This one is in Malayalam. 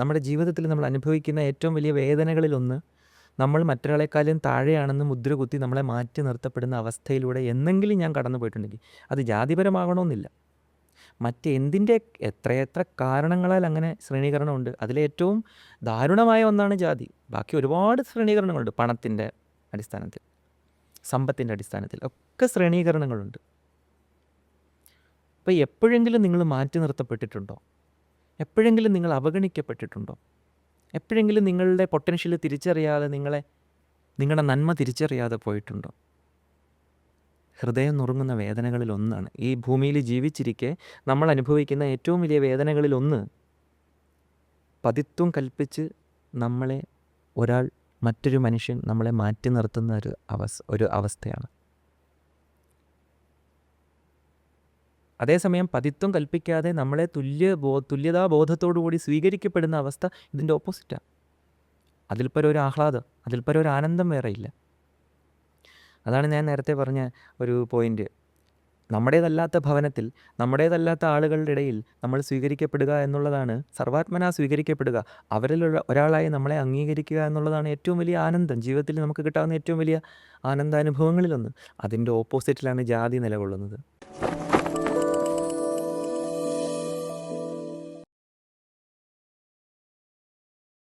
നമ്മുടെ ജീവിതത്തിൽ നമ്മൾ അനുഭവിക്കുന്ന ഏറ്റവും വലിയ വേദനകളിലൊന്ന്, നമ്മൾ മറ്റൊരാളെക്കാളും താഴെയാണെന്ന് മുദ്ര കുത്തി നമ്മളെ മാറ്റി നിർത്തപ്പെടുന്ന അവസ്ഥയിലൂടെ എന്നെങ്കിലും ഞാൻ കടന്നു പോയിട്ടുണ്ടെങ്കിൽ, അത് ജാതിപരമാകണമെന്നില്ല. മറ്റെന്തിൻ്റെ എത്രയെത്ര കാരണങ്ങളാൽ അങ്ങനെ ശ്രേണീകരണമുണ്ട്. അതിലേറ്റവും ദാരുണമായ ഒന്നാണ് ജാതി. ബാക്കി ഒരുപാട് ശ്രേണീകരണങ്ങളുണ്ട്. പണത്തിൻ്റെ അടിസ്ഥാനത്തിൽ, സമ്പത്തിൻ്റെ അടിസ്ഥാനത്തിൽ ഒക്കെ ശ്രേണീകരണങ്ങളുണ്ട്. അപ്പോൾ എപ്പോഴെങ്കിലും നിങ്ങൾ മാറ്റി നിർത്തപ്പെട്ടിട്ടുണ്ടോ? എപ്പോഴെങ്കിലും നിങ്ങൾ അവഗണിക്കപ്പെട്ടിട്ടുണ്ടോ? എപ്പോഴെങ്കിലും നിങ്ങളുടെ പൊട്ടൻഷ്യൽ തിരിച്ചറിയാതെ നിങ്ങളുടെ നന്മ തിരിച്ചറിയാതെ പോയിട്ടുണ്ടോ? ഹൃദയം നുറുങ്ങുന്ന വേദനകളിലൊന്നാണ് ഈ ഭൂമിയിൽ ജീവിച്ചിരിക്കെ നമ്മൾ അനുഭവിക്കുന്ന ഏറ്റവും വലിയ വേദനകളിലൊന്ന്, പതിത്വം കൽപ്പിച്ച് മറ്റൊരു മനുഷ്യൻ നമ്മളെ മാറ്റി നിർത്തുന്ന ഒരു അവസ്ഥയാണ്. അതേസമയം പതിത്വം കൽപ്പിക്കാതെ നമ്മളെ തുല്യതാബോധത്തോടു കൂടി സ്വീകരിക്കപ്പെടുന്ന അവസ്ഥ ഇതിൻ്റെ ഓപ്പോസിറ്റാണ്. അതിൽപ്പരം ഒരു ആഹ്ലാദം, അതിൽപ്പരം ഒരു ആനന്ദം വേറെയില്ല. അതാണ് ഞാൻ നേരത്തെ പറഞ്ഞ ഒരു പോയിൻ്റ്. നമ്മുടേതല്ലാത്ത ഭവനത്തിൽ, നമ്മുടേതല്ലാത്ത ആളുകളുടെ ഇടയിൽ നമ്മൾ സ്വീകരിക്കപ്പെടുക എന്നുള്ളതാണ്, സർവാത്മനാ സ്വീകരിക്കപ്പെടുക, അവരിൽ ഒരാളായി നമ്മളെ അംഗീകരിക്കുക എന്നുള്ളതാണ് ഏറ്റവും വലിയ ആനന്ദം. ജീവിതത്തിൽ നമുക്ക് കിട്ടാവുന്ന ഏറ്റവും വലിയ ആനന്ദാനുഭവങ്ങളിലൊന്ന്. അതിൻ്റെ ഓപ്പോസിറ്റിലാണ് ജാതി നിലകൊള്ളുന്നത്.